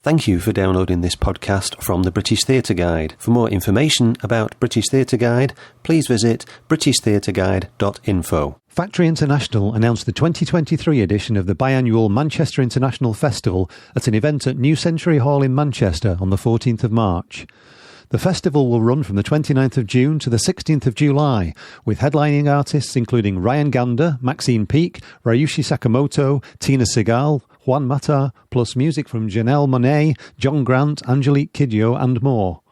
Thank you for downloading this podcast from the British Theatre Guide. For more information about British Theatre Guide, please visit britishtheatreguide.info. Factory International announced the 2023 edition of the biannual Manchester International Festival at an event at New Century Hall in Manchester on the 14th of March. The festival will run from the 29th of June to the 16th of July, with headlining artists including Ryan Gander, Maxine Peake, Ryuichi Sakamoto, Tina Segal, Juan Mata, plus music from Janelle Monáe, John Grant, Angelique Kidjo and more.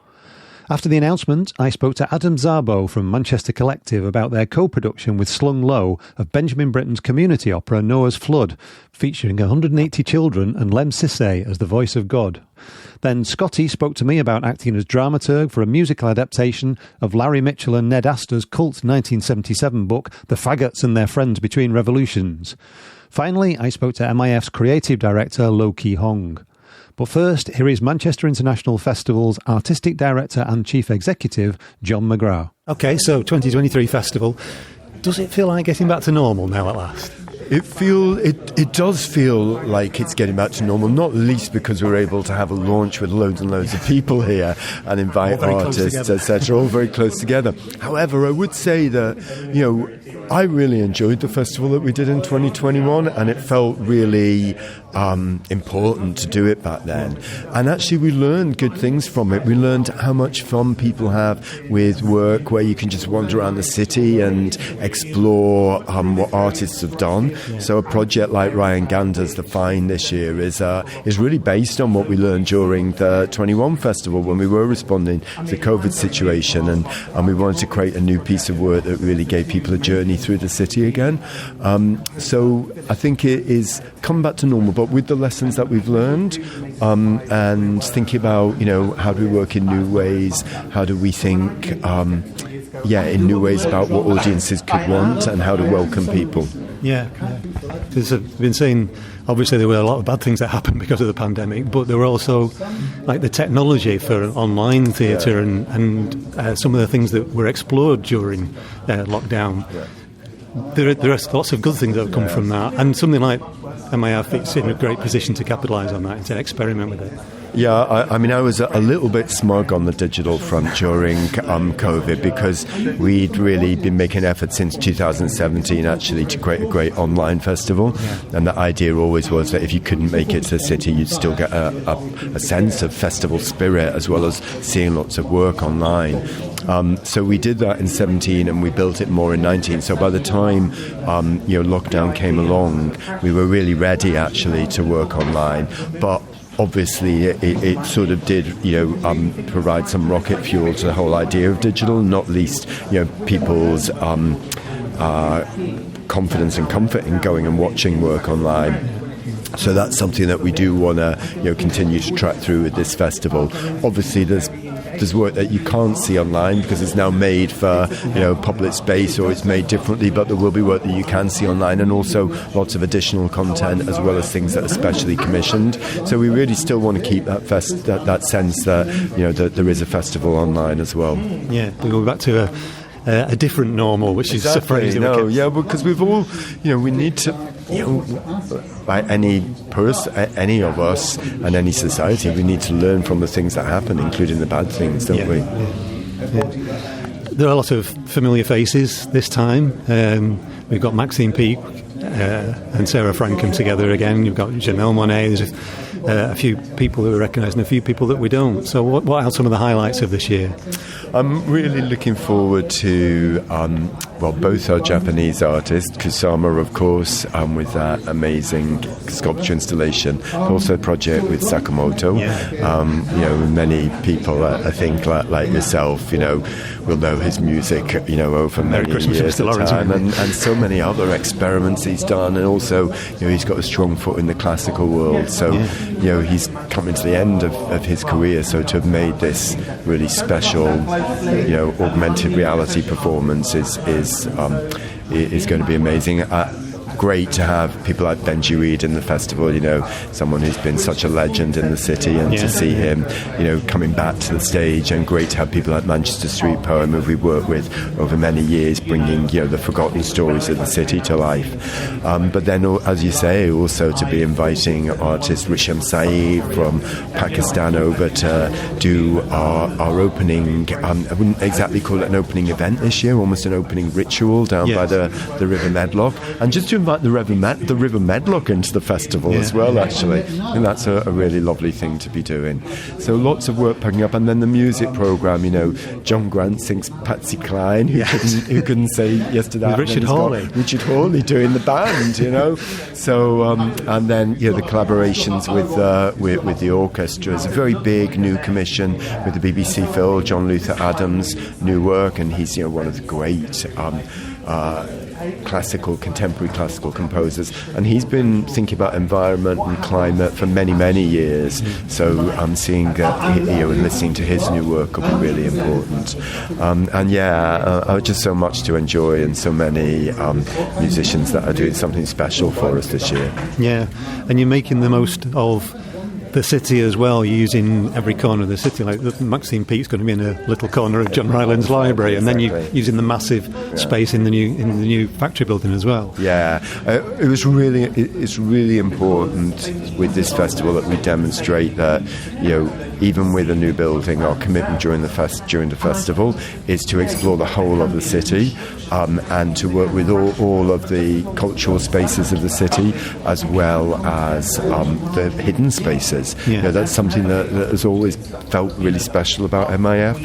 After the announcement, I spoke to Adam Szabo from Manchester Collective about their co-production with Slung of Benjamin Britten's community opera Noah's Flood, featuring 180 children and Lem Sissay as the voice of God. Then Scottee spoke to me about acting as dramaturg for a musical adaptation of Larry Mitchell and Ned Asta's cult 1977 book The Faggots and Their Friends Between Revolutions. Finally, I spoke to MIF's creative director Kee Hong. But first, here is Manchester International Festival's artistic director and chief executive, John McGrath. OK, so 2023 festival. Does it feel like getting back to normal now at last? It does feel like it's getting back to normal, not least because we're able to have a launch with loads and loads of people here and invite artists, etc., all very close together. However, I would say that, I really enjoyed the festival that we did in 2021, and it felt really important to do it back then. And actually we learned good things from it. We learned how much fun people have with work where you can just wander around the city and explore what artists have done. Yeah. So a project like Ryan Gander's The Fine this year is really based on what we learned during the 21 festival when we were responding to the COVID situation, and we wanted to create a new piece of work that really gave people a journey through the city again. So I think it is come back to normal, but with the lessons that we've learned, and thinking about, how do we work in new ways? How do we think, in new ways about what audiences could want and how to welcome people? Yeah. Because I've been saying, obviously there were a lot of bad things that happened because of the pandemic, but there were also like the technology for online theatre and some of the things that were explored during lockdown. Yeah. There are lots of good things that have come from that, and something like MIF, it's in a great position to capitalise on that and to experiment with it. Yeah, I was a little bit smug on the digital front during COVID, because we'd really been making efforts since 2017 actually to create a great online festival, and the idea always was that if you couldn't make it to the city, you'd still get a sense of festival spirit as well as seeing lots of work online. So we did that in 17 and we built it more in 19. So by the time lockdown came along, we were really ready actually to work online. But obviously it sort of did provide some rocket fuel to the whole idea of digital, not least people's confidence and comfort in going and watching work online. So that's something that we do want to continue to track through with this festival. Obviously there's work that you can't see online because it's now made for public space, or it's made differently, but there will be work that you can see online, and also lots of additional content as well as things that are specially commissioned. So we really still want to keep that sense that that there is a festival online as well. Yeah, we go back to a different normal, which is surprising. Because we've all we need to by any any of us and any society, we need to learn from the things that happen, including the bad things, don't we? Yeah. There are a lot of familiar faces this time. We've got Maxine Peake and Sarah Frankham together again. You've got Janelle Monáe. There's a few people that we recognise and a few people that we don't. So what are some of the highlights of this year? I'm really looking forward to both our Japanese artists, Kusama, of course, with that amazing sculpture installation, also a project with Sakamoto. Many people, I think, like yourself, will know his music, over many years at time, and so many other experiments he's done, and also, he's got a strong foot in the classical world. So, he's coming to the end of his career. So to have made this really special, augmented reality performance is going to be amazing. great to have people like Benji Reid in the festival, someone who's been such a legend in the city, and to see him, coming back to the stage, and great to have people like Manchester Street Poem, who we worked with over many years, bringing, the forgotten stories of the city to life. But then, as you say, also to be inviting artist Risham Saeed from Pakistan over to do our opening, I wouldn't exactly call it an opening event this year, almost an opening ritual down by the River Medlock, and just to invite the River Medlock into the festival as well, actually. And that's a really lovely thing to be doing. So lots of work picking up, and then the music programme, John Grant sings Patsy Cline, who couldn't say yes to that. Richard Hawley doing the band, So, and then, the collaborations with the orchestras, a very big new commission with the BBC Phil, John Luther Adams, new work, and he's, one of the great contemporary classical composers, and he's been thinking about environment and climate for many, many years. So I'm seeing that, and listening to his new work will be really important. Just so much to enjoy, and so many musicians that are doing something special for us this year. Yeah, and you're making the most of the city as well, using every corner of the city. Like Maxine Peake's going to be in a little corner of John Rylands Library, and then you're using the massive space in the new factory building as well. Yeah, it's really important with this festival that we demonstrate that, even with a new building, our commitment during the festival is to explore the whole of the city, and to work with all of the cultural spaces of the city, as well as the hidden spaces. That's something that has always felt really special about MIF.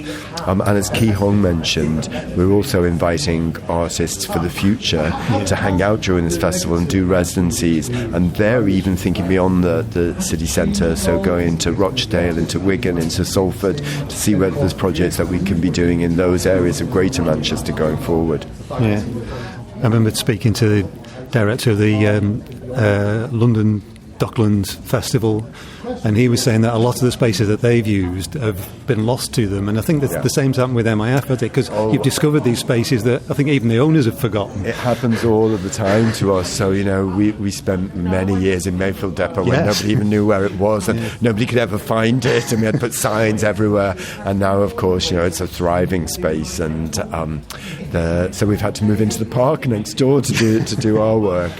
And as Kee Hong mentioned, we're also inviting artists for the future to hang out during this festival and do residencies, and they're even thinking beyond the city centre, so going into Rochdale, into Wigan, into Salford, to see whether there's projects that we can be doing in those areas of Greater Manchester going forward. Yeah, I remember speaking to the director of the London Docklands Festival, and he was saying that a lot of the spaces that they've used have been lost to them, and I think that the same's happened with MIF, hasn't it? Because you've discovered these spaces that I think even the owners have forgotten. It happens all of the time to us. So, we spent many years in Mayfield Depot when nobody even knew where it was, and nobody could ever find it, and we had to put signs everywhere, and now, of course, it's a thriving space, and so we've had to move into the park next door to do our work.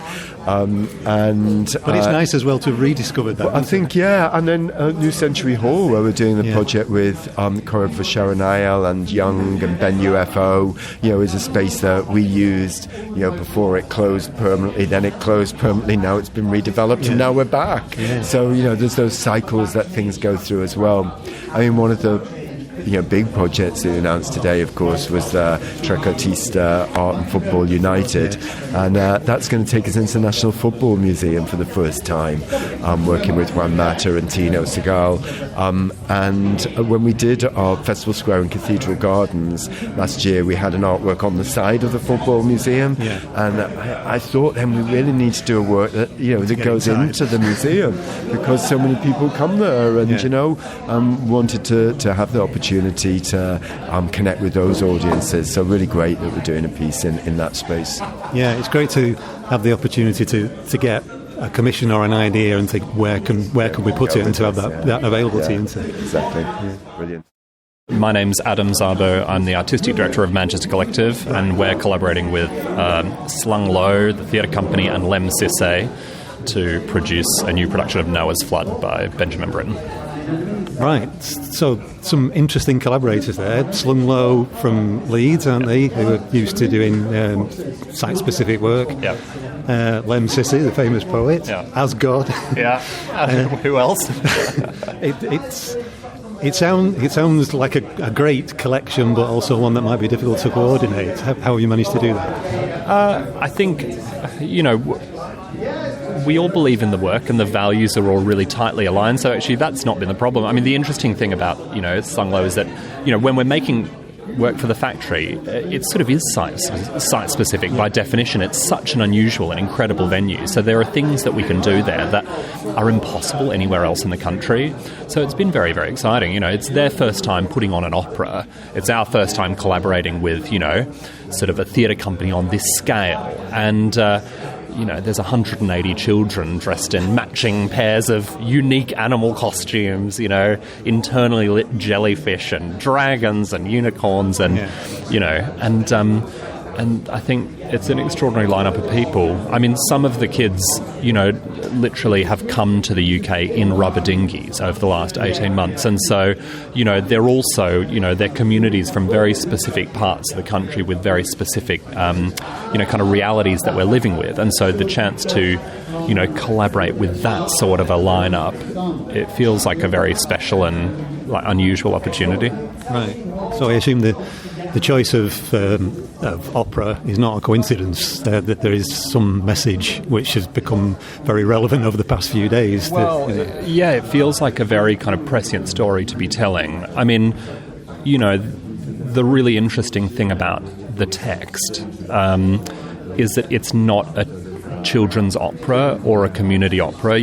But it's nice as well to have rediscovered that. I think, and then New Century Hall, where we're doing the project with choreographer Sharon Ayal and Young and Ben UFO, is a space that we used, before it closed permanently, then it closed permanently, now it's been redeveloped, and now we're back. So, there's those cycles that things go through as well. I mean, one of the big projects that we announced today, of course, was Trequartista Art and Football United, and that's going to take us into the National Football Museum for the first time, working with Juan Mata and Tino Segal. And when we did our Festival Square in Cathedral Gardens last year, we had an artwork on the side of the Football Museum, and I thought then we really need to do a work that that goes into the museum, because so many people come there, and wanted to have the opportunity to connect with those audiences. So really great that we're doing a piece in that space. Yeah, it's great to have the opportunity to get a commission or an idea and think where can we put it, and to have that available to you. Exactly. Brilliant. My name's Adam Szabo. I'm the Artistic Director of Manchester Collective, and we're collaborating with Slung, the theatre company, and Lem Sisse to produce a new production of Noah's Flood by Benjamin Britten. Right, so some interesting collaborators there. Slung from Leeds, aren't they? Who are used to doing site-specific work. Yeah. Lem Sisse, the famous poet. Yeah. As God. Yeah. Who else? It sounds like a great collection, but also one that might be difficult to coordinate. How have you managed to do that? I think, we all believe in the work, and the values are all really tightly aligned, so actually that's not been the problem. I mean, the interesting thing about, Slung is that, when we're making work for the factory, it sort of is site-specific by definition. It's such an unusual and incredible venue, so there are things that we can do there that are impossible anywhere else in the country. So it's been very, very exciting. It's their first time putting on an opera. It's our first time collaborating with, sort of a theatre company on this scale. And there's 180 children dressed in matching pairs of unique animal costumes, internally lit jellyfish and dragons and unicorns and, and I think it's an extraordinary lineup of people. I mean, some of the kids, literally have come to the UK in rubber dinghies over the last 18 months. And so, they're also, they're communities from very specific parts of the country with very specific, kind of realities that we're living with. And so the chance to, collaborate with that sort of a lineup, it feels like a very special and unusual opportunity. Right. So I assume the choice of opera is not a coincidence, that there is some message which has become very relevant over the past few days. It feels like a very kind of prescient story to be telling. I mean, the really interesting thing about the text is that it's not a children's opera or a community opera.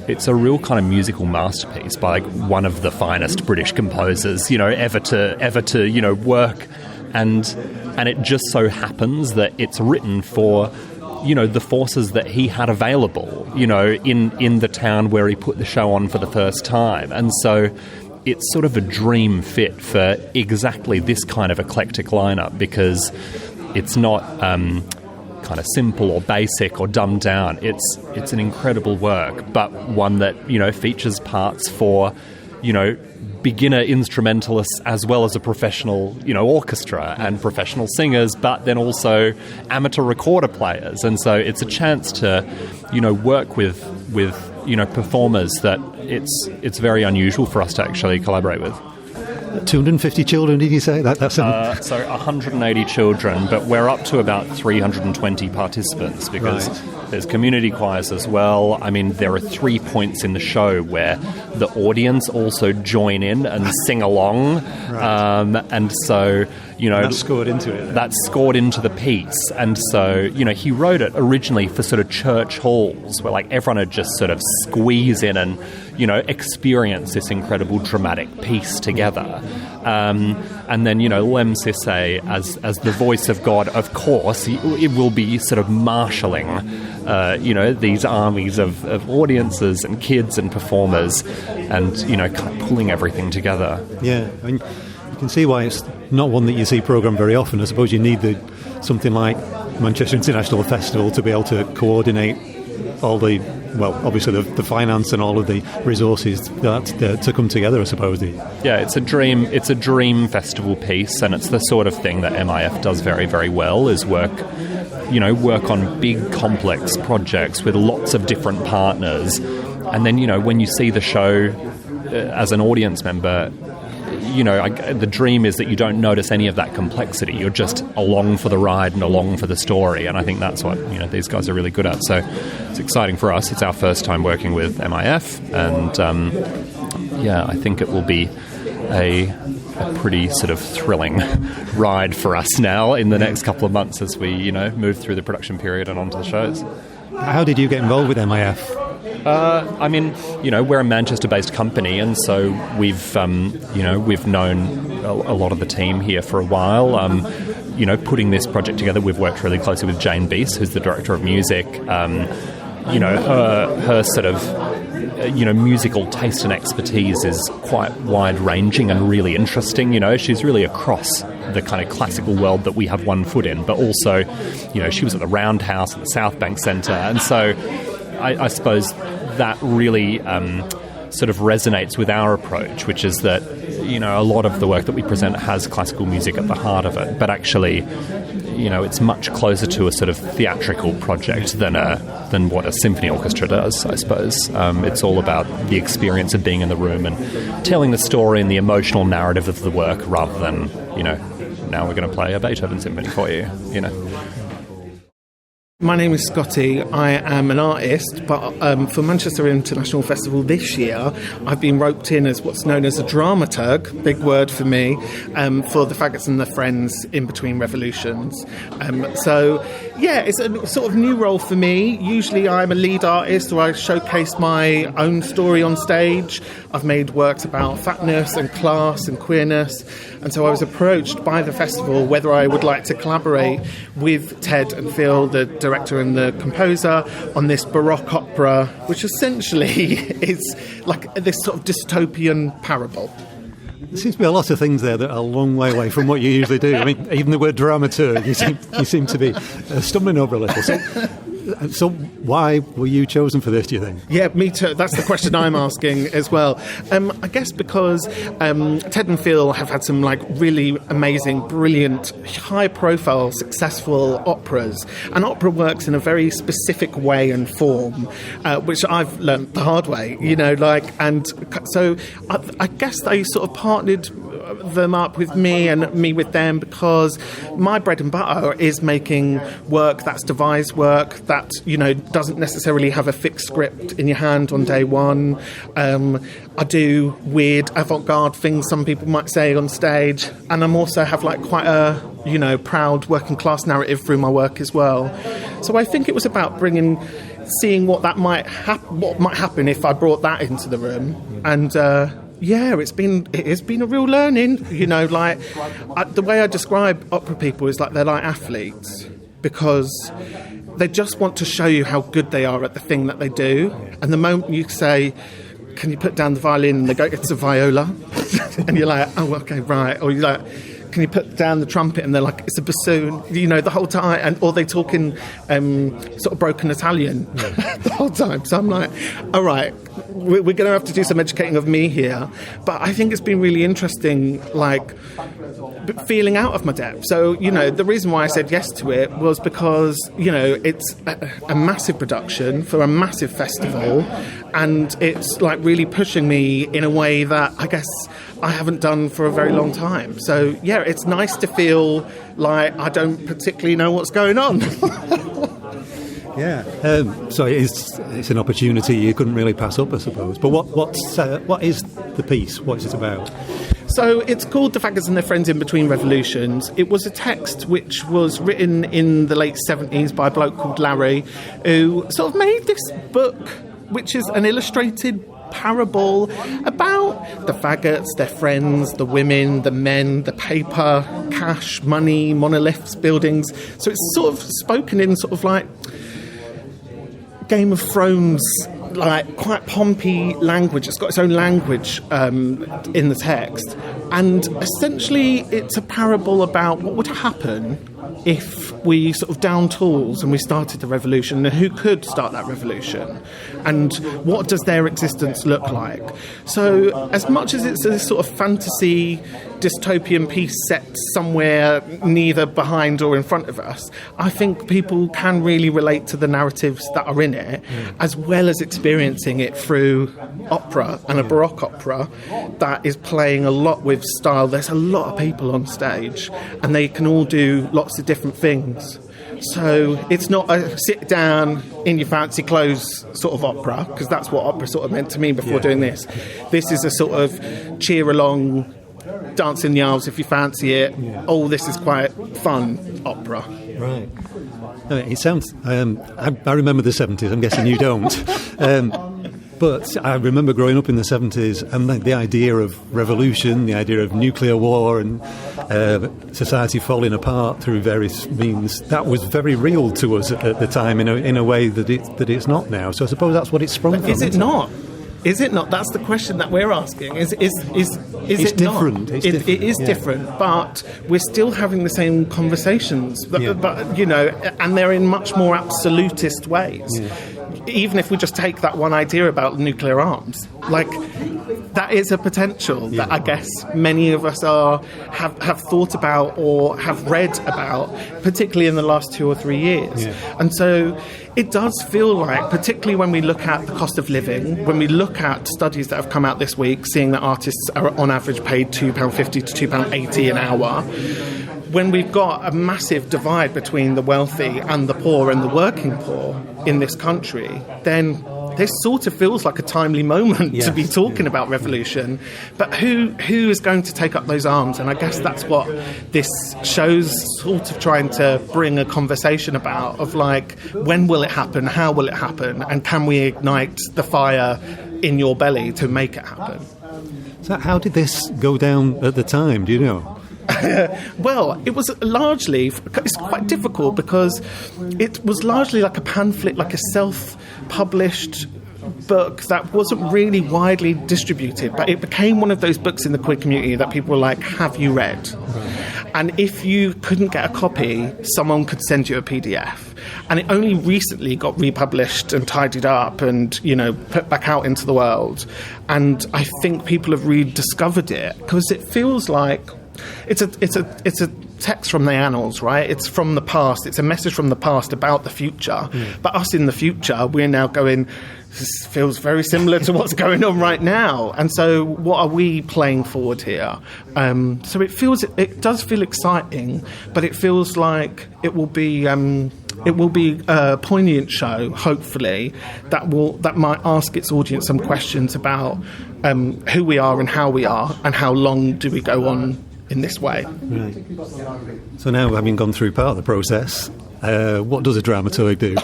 It's a real kind of musical masterpiece by one of the finest British composers, ever to work, and it just so happens that it's written for, the forces that he had available, in the town where he put the show on for the first time, and so it's sort of a dream fit for exactly this kind of eclectic lineup, because it's not kind of simple or basic or dumbed down. It's an incredible work, but one that features parts for beginner instrumentalists as well as a professional orchestra and professional singers, but then also amateur recorder players. And so it's a chance to work with performers that it's very unusual for us to actually collaborate with. 250 children, did you say? So 180 children, but we're up to about 320 participants, because there's community choirs as well. I mean, there are 3 points in the show where the audience also join in and sing along. And so, that's scored into it. That's scored into the piece. And so, he wrote it originally for sort of church halls where everyone would just sort of squeeze in and, experience this incredible dramatic piece together. And then, Lem Sisse, as the voice of God, of course, it will be sort of marshalling, these armies of audiences and kids and performers and, kind of pulling everything together. Yeah, I mean, you can see why it's not one that you see programmed very often. I suppose you need something like Manchester International Festival to be able to coordinate all the, obviously the finance and all of the resources to come together, I suppose. Yeah, it's a dream festival piece, and it's the sort of thing that MIF does very, very well, is work on big, complex projects with lots of different partners. And then, when you see the show as an audience member, the dream is that you don't notice any of that complexity. You're just along for the ride and along for the story. And I think that's what, these guys are really good at. So it's exciting for us. It's our first time working with MIF. And, I think it will be a pretty sort of thrilling ride for us now in the next couple of months as we, move through the production period and onto the shows. How did you get involved with MIF? We're a Manchester-based company, and so we've known a lot of the team here for a while. Putting this project together, we've worked really closely with Jane Beese, who's the director of music. Her sort of, musical taste and expertise is quite wide-ranging and really interesting. She's really across the kind of classical world that we have one foot in, but also, she was at the Roundhouse at the South Bank Centre, and so I suppose that really sort of resonates with our approach, which is that, a lot of the work that we present has classical music at the heart of it, but actually, it's much closer to a sort of theatrical project than what a symphony orchestra does, I suppose. It's all about the experience of being in the room and telling the story and the emotional narrative of the work, rather than, now we're going to play a Beethoven symphony for you, My name is Scottee. I am an artist, but for Manchester International Festival this year, I've been roped in as what's known as a dramaturg, big word for me, for the Faggots and the Friends in between revolutions. It's a sort of new role for me. Usually I'm a lead artist, or I showcase my own story on stage. I've made works about fatness and class and queerness, and so I was approached by the festival whether I would like to collaborate with Ted and Phil, the director director and the composer, on this Baroque opera, which essentially is like this sort of dystopian parable. There seems to be a lot of things there that are a long way away from what you usually do. I mean, even the word dramaturg, you seem to be stumbling over a little. So why were you chosen for this, do you think? Yeah, me too. That's the question I'm asking as well. I guess because Ted and Phil have had some like really amazing, brilliant, high-profile, successful operas. And opera works in a very specific way and form, which I've learnt the hard way, and so I guess they sort of partnered them up with me and me with them, because my bread and butter is making work that's devised work that doesn't necessarily have a fixed script in your hand on day one. I do weird avant-garde things, some people might say, on stage, and I'm also have like quite a proud working class narrative through my work as well. So I think it was about seeing what that might happen if I brought that into the room. And it has been a real learning. The way I describe opera people is like they're like athletes, because they just want to show you how good they are at the thing that they do. And the moment you say, "Can you put down the violin?" and they go, "It's a viola," and you're like, "Oh, okay, right." Or you're like, "Can you put down the trumpet?" and they're like, "It's a bassoon," the whole time. Or they talk in sort of broken Italian the whole time. So I'm like, all right, we're going to have to do some educating of me here. But I think it's been really interesting, like, feeling out of my depth. So, the reason why I said yes to it was because, it's a massive production for a massive festival, and it's like really pushing me in a way that I guess I haven't done for a very long time. So, yeah, it's nice to feel like I don't particularly know what's going on. Yeah. So it's an opportunity you couldn't really pass up, I suppose. But what is the piece? What is it about? So it's called The Faggots and Their Friends in Between Revolutions. It was a text which was written in the late 70s by a bloke called Larry, who sort of made this book, which is an illustrated parable about the faggots, their friends, the women, the men, the paper, cash, money, monoliths, buildings. So it's sort of spoken in sort of like Game of Thrones, like quite pompy language. It's got its own language in the text, and essentially it's a parable about what would happen if we sort of down tools and we started the revolution, and who could start that revolution, and what does their existence look like. So as much as it's a sort of fantasy dystopian piece set somewhere neither behind or in front of us, I think people can really relate to the narratives that are in it, as well as experiencing it through opera, and a Baroque opera that is playing a lot with style. There's a lot of people on stage, and they can all do lots of different things. So it's not a sit down in your fancy clothes sort of opera, because that's what opera sort of meant to me before doing this. This is a sort of cheer along, dance in the aisles if you fancy it. Oh, this is quite fun opera. Right. It sounds. I remember the 70s. I'm guessing you don't. But I remember growing up in the 70s, and the idea of revolution, the idea of nuclear war, and society falling apart through various means, that was very real to us at the time in a way that it's not now. So I suppose that's what it's sprung from. Is it not? Is it not? That's the question that we're asking. Is it's it different? Not? It is different, but we're still having the same conversations. But and they're in much more absolutist ways. Yeah. Even if we just take that one idea about nuclear arms, like that is a potential that I guess many of us have thought about or have read about, particularly in the last 2 or 3 years. Yeah. And so it does feel like, particularly when we look at the cost of living, when we look at studies that have come out this week, seeing that artists are on average paid £2.50 to £2.80 an hour, when we've got a massive divide between the wealthy and the poor and the working poor in this country, then this sort of feels like a timely moment to be talking about revolution. But who is going to take up those arms? And I guess that's what this show's sort of trying to bring a conversation about, of like, when will it happen? How will it happen? And can we ignite the fire in your belly to make it happen? So how did this go down at the time? Do you know? Well, it was largely, it's quite difficult because it was largely like a pamphlet, like a self-published book that wasn't really widely distributed, but it became one of those books in the queer community that people were like, have you read? Right. And if you couldn't get a copy, someone could send you a PDF. And it only recently got republished and tidied up and, put back out into the world. And I think people have rediscovered it because it feels like it's a text from the annals, right? It's from the past. It's a message from the past about the future. But us in the future, we're now going, this feels very similar to what's going on right now. And so what are we playing forward here? So it does feel exciting, but it feels like it will be a poignant show, hopefully, that might ask its audience some questions about who we are and how we are and how long do we go on in this way. Right. So now, having gone through part of the process, what does a dramaturg do?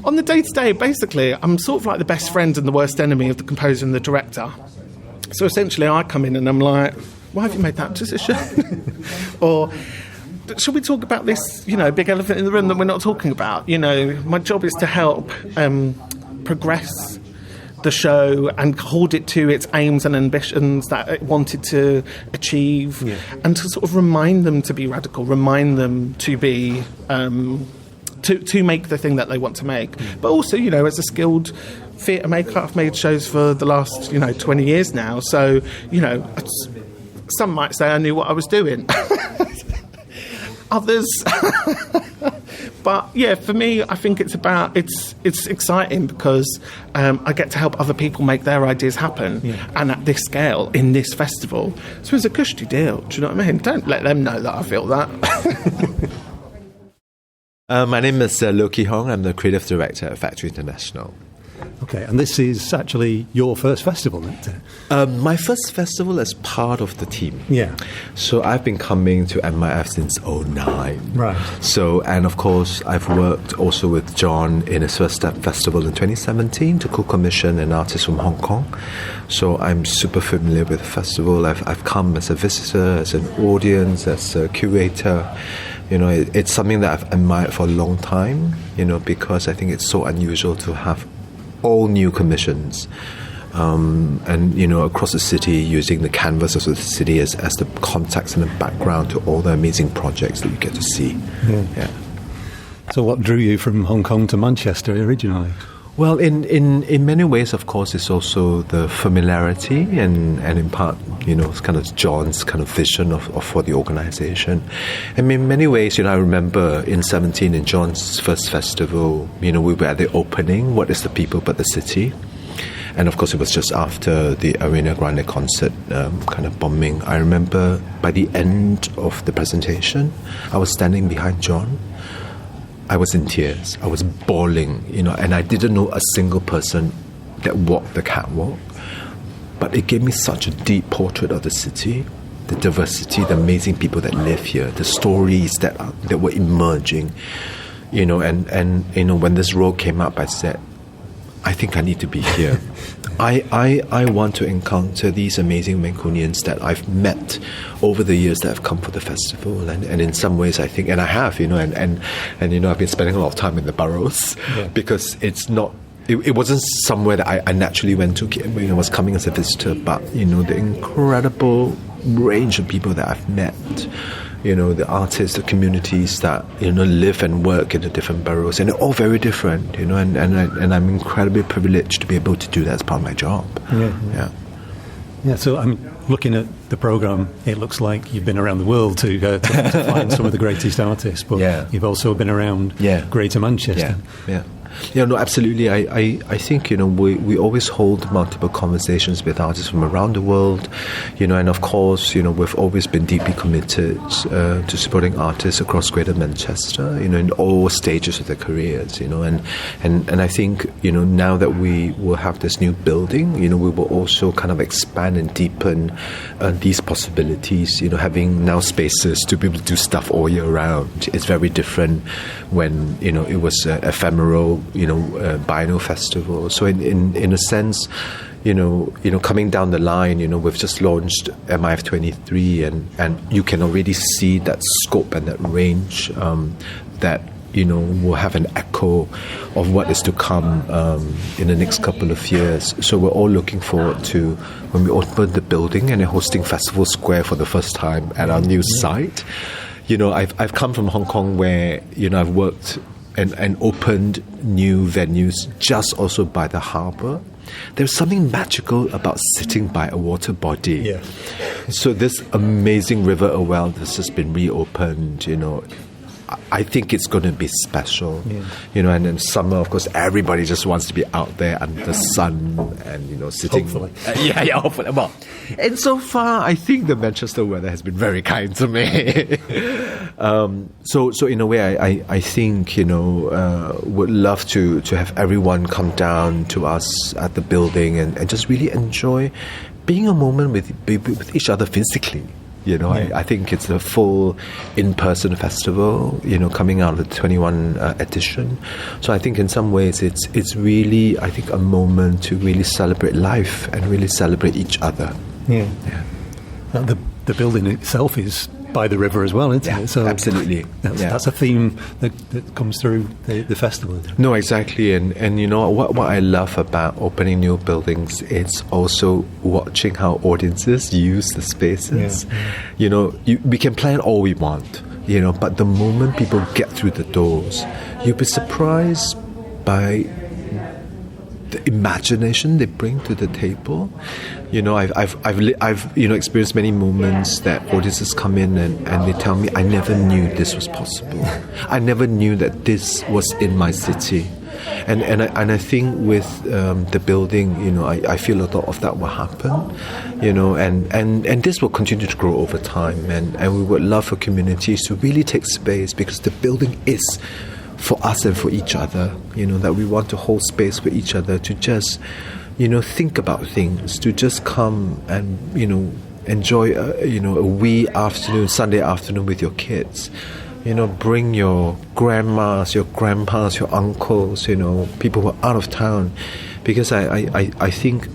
On the day-to-day, basically, I'm sort of like the best friend and the worst enemy of the composer and the director. So essentially, I come in and I'm like, why have you made that decision? Or, should we talk about this, big elephant in the room that we're not talking about? My job is to help progress the show and hold it to its aims and ambitions that it wanted to achieve, and to sort of remind them to be radical, remind them to be... To make the thing that they want to make. But also, as a skilled theatre maker, I've made shows for the last, 20 years now. So, some might say I knew what I was doing. Others... But, yeah, for me, I think it's exciting because I get to help other people make their ideas happen. Yeah. And at this scale, in this festival. So it's a cushy deal, do you know what I mean? Don't let them know that I feel that. My name is Kee Hong. I'm the creative director at Factory International. Okay, and this is actually your first festival, isn't it? My first festival as part of the team. Yeah. So I've been coming to MIF since 2009. Right. So, and of course, I've worked also with John in his first step festival in 2017 to co-commission an artist from Hong Kong. So I'm super familiar with the festival. I've come as a visitor, as an audience, as a curator. It's something that I've admired for a long time, because I think it's so unusual to have all new commissions and, across the city, using the canvas of the city as the context and the background to all the amazing projects that you get to see. Yeah. So what drew you from Hong Kong to Manchester originally? Well, in many ways, of course, it's also the familiarity and in part, it's kind of John's kind of vision for the organisation. And in many ways, I remember in 2017 in John's first festival, we were at the opening, What is the People but the City? And of course, it was just after the Arena Grande concert kind of bombing. I remember by the end of the presentation, I was standing behind John. I was in tears. I was bawling, and I didn't know a single person that walked the catwalk. But it gave me such a deep portrait of the city, the diversity, the amazing people that live here, the stories that were emerging, and when this role came up, I said, I think I need to be here. I want to encounter these amazing Mancunians that I've met over the years that have come for the festival, and in some ways I think, and I have, and I've been spending a lot of time in the boroughs because it's not. It wasn't somewhere that I naturally went to when I was coming as a visitor, but the incredible range of people that I've met. The artists, the communities that, live and work in the different boroughs. And they're all very different, and I'm incredibly privileged to be able to do that as part of my job. Yeah, so I'm looking at the programme. It looks like you've been around the world to find some of the greatest artists, but you've also been around Greater Manchester. Yeah, no, absolutely. I think, we always hold multiple conversations with artists from around the world, and of course, we've always been deeply committed to supporting artists across Greater Manchester, in all stages of their careers, and I think, now that we will have this new building, we will also kind of expand and deepen these possibilities, having now spaces to be able to do stuff all year round. It's very different when, it was ephemeral, biannual festival. So in a sense, coming down the line, we've just launched MIF23, and you can already see that scope and that range that will have an echo of what is to come in the next couple of years. So we're all looking forward to when we open the building and hosting Festival Square for the first time at our new site. I've come from Hong Kong where I've worked and opened new venues just also by the harbour. There's something magical about sitting by a water body. Yeah. So this amazing River Awell that's just been reopened, I think it's going to be special. Yeah. And in summer, of course, everybody just wants to be out there under the sun and, sitting. Hopefully. Hopefully. Well, and so far, I think the Manchester weather has been very kind to me. So in a way, I think, would love to have everyone come down to us at the building and just really enjoy being a moment with each other physically. I think it's a full in-person festival, coming out of the 21 edition. So I think in some ways it's really, I think, a moment to really celebrate life and really celebrate each other. Yeah. The building itself is by the river as well, isn't it? So absolutely. That's a theme that comes through the festival. No, exactly. And what I love about opening new buildings is also watching how audiences use the spaces. Yeah. We can plan all we want, but the moment people get through the doors, you'll be surprised by the imagination they bring to the table. I've experienced many moments that audiences come in and they tell me, I never knew this was possible. I never knew that this was in my city. And I think with the building, I feel a lot of that will happen, and this will continue to grow over time. And we would love for communities to really take space, because the building is for us and for each other, that we want to hold space for each other to just, think about things, to just come and, enjoy, a wee afternoon, Sunday afternoon with your kids. Bring your grandmas, your grandpas, your uncles, people who are out of town. Because I think,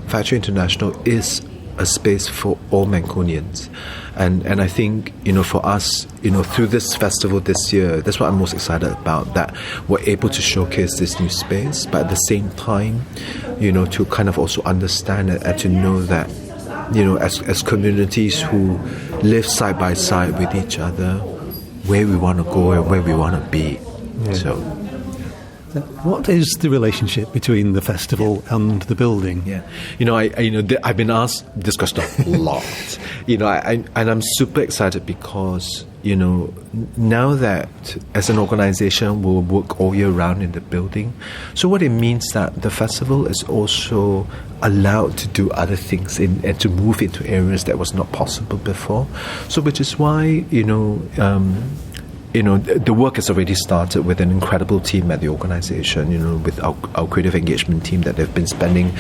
Factory International is a space for all Mancunians. And I think, for us, through this festival this year, that's what I'm most excited about, that we're able to showcase this new space, but at the same time, to kind of also understand it and to know that, as communities who live side by side with each other, where we want to go and where we want to be. Yeah. So, what is the relationship between the festival and the building? Yeah, I've been asked this question a lot. And I'm super excited because now that as an organisation we'll work all year round in the building. So what it means that the festival is also allowed to do other things and to move into areas that was not possible before. So which is why the work has already started with an incredible team at the organisation, with our creative engagement team, that they've been spending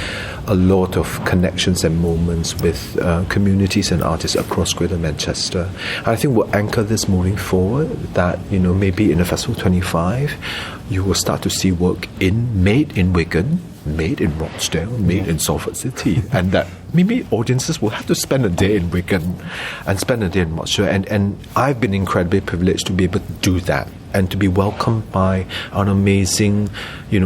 a lot of connections and moments with communities and artists across Greater Manchester. And I think we'll anchor this moving forward, that, maybe in the Festival 25, you will start to see work made in Wigan, made in Rochdale, made in Salford City, and that maybe audiences will have to spend a day in Wigan and spend a day in Rochdale. And I've been incredibly privileged to be able to do that and to be welcomed by an amazing,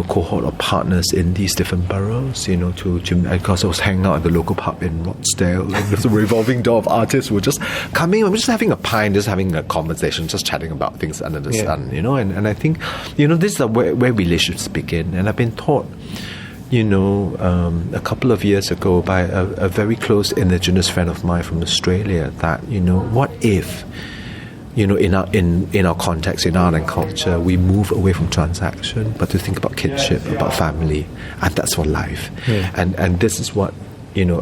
cohort of partners in these different boroughs, because I was hanging out at the local pub in Rochdale, and there's a revolving door of artists who were just coming, and we're just having a pint, just having a conversation, just chatting about things under the sun, and I think, this is where relationships begin. And I've been taught, a couple of years ago by a very close Indigenous friend of mine from Australia, that, what if, in our context, in art and culture, we move away from transaction, but to think about kinship, about family, and that's for life. Yeah. And this is what,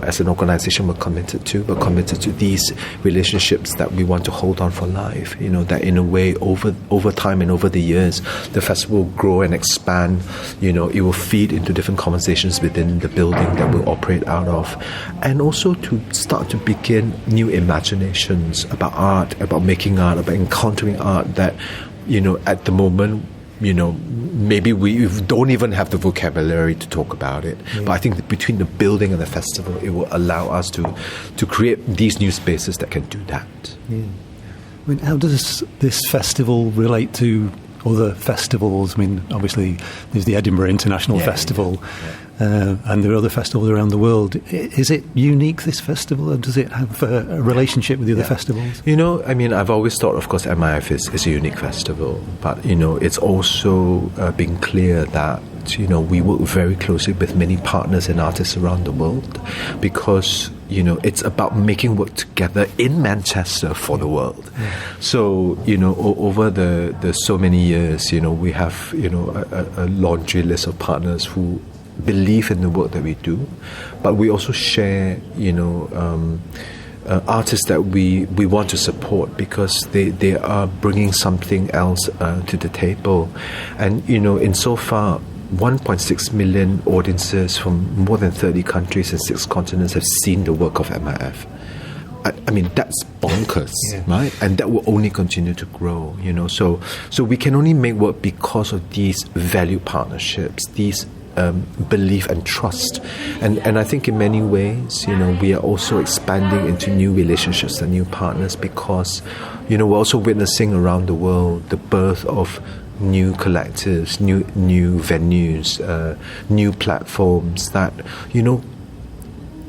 as an organisation we're committed to. We're committed to these relationships that we want to hold on for life, that in a way, over time and over the years, the festival will grow and expand. It will feed into different conversations within the building that we'll operate out of. And also to start to begin new imaginations about art, about making art, about encountering art that, at the moment, maybe we don't even have the vocabulary to talk about it. But I think that between the building and the festival, it will allow us to create these new spaces that can do that. I mean, how does this festival relate to other festivals? I mean, obviously, there's the Edinburgh International Festival, and there are other festivals around the world. Is it unique, this festival, or does it have a relationship with the other festivals? I've always thought, of course, MIF is a unique festival, but, it's also been clear that, we work very closely with many partners and artists around the world because, it's about making work together in Manchester for the world. So, over the so many years, we have, a laundry list of partners who believe in the work that we do, but we also share, artists that we want to support because they are bringing something else to the table. And, insofar, 1.6 million audiences from more than 30 countries and 6 continents have seen the work of MIF. I mean, that's bonkers, right? And that will only continue to grow, So we can only make work because of these value partnerships, these belief and trust. And I think in many ways, we are also expanding into new relationships and new partners because, we're also witnessing around the world the birth of new collectives, new venues, new platforms that,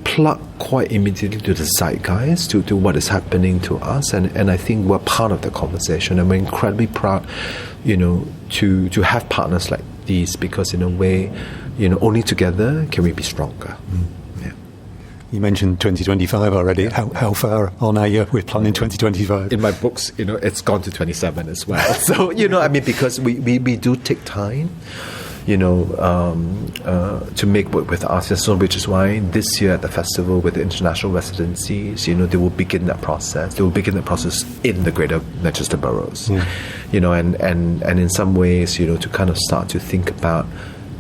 plug quite immediately to the zeitgeist, to what is happening to us. And I think we're part of the conversation, and we're incredibly proud, to have partners like these because in a way, only together can we be stronger. You mentioned 2025 already. How far on are you with planning 2025? In my books, it's gone to 27 as well. So, because we do take time, to make work with artists, which is why this year at the festival with the international residencies, they will begin that process. They will begin the process in the Greater Manchester boroughs, and in some ways, to kind of start to think about,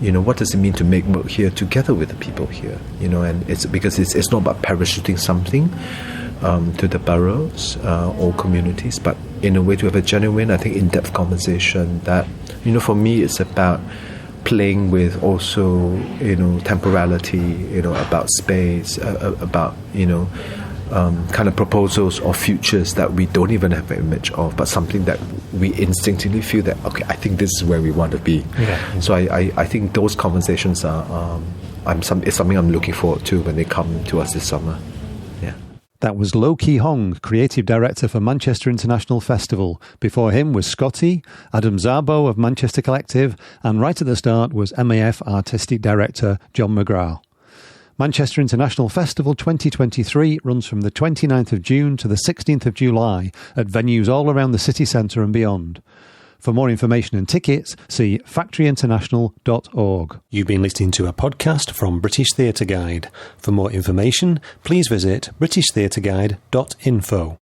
what does it mean to make work here together with the people here, and it's because it's not about parachuting something to the boroughs or communities, but in a way to have a genuine, I think, in-depth conversation that, for me, it's about playing with also, temporality, about space, about, kind of proposals or futures that we don't even have an image of, but something that we instinctively feel that, okay, I think this is where we want to be. So I think those conversations are it's something I'm looking forward to when they come to us this summer. That was Kee Hong, Creative Director for Manchester International Festival. Before him was Scottee, Adam Szabo of Manchester Collective, and right at the start was MAF Artistic Director John McGrath. Manchester International Festival 2023 runs from the 29th of June to the 16th of July at venues all around the city centre and beyond. For more information and tickets, see factoryinternational.org. You've been listening to a podcast from British Theatre Guide. For more information, please visit britishtheatreguide.info.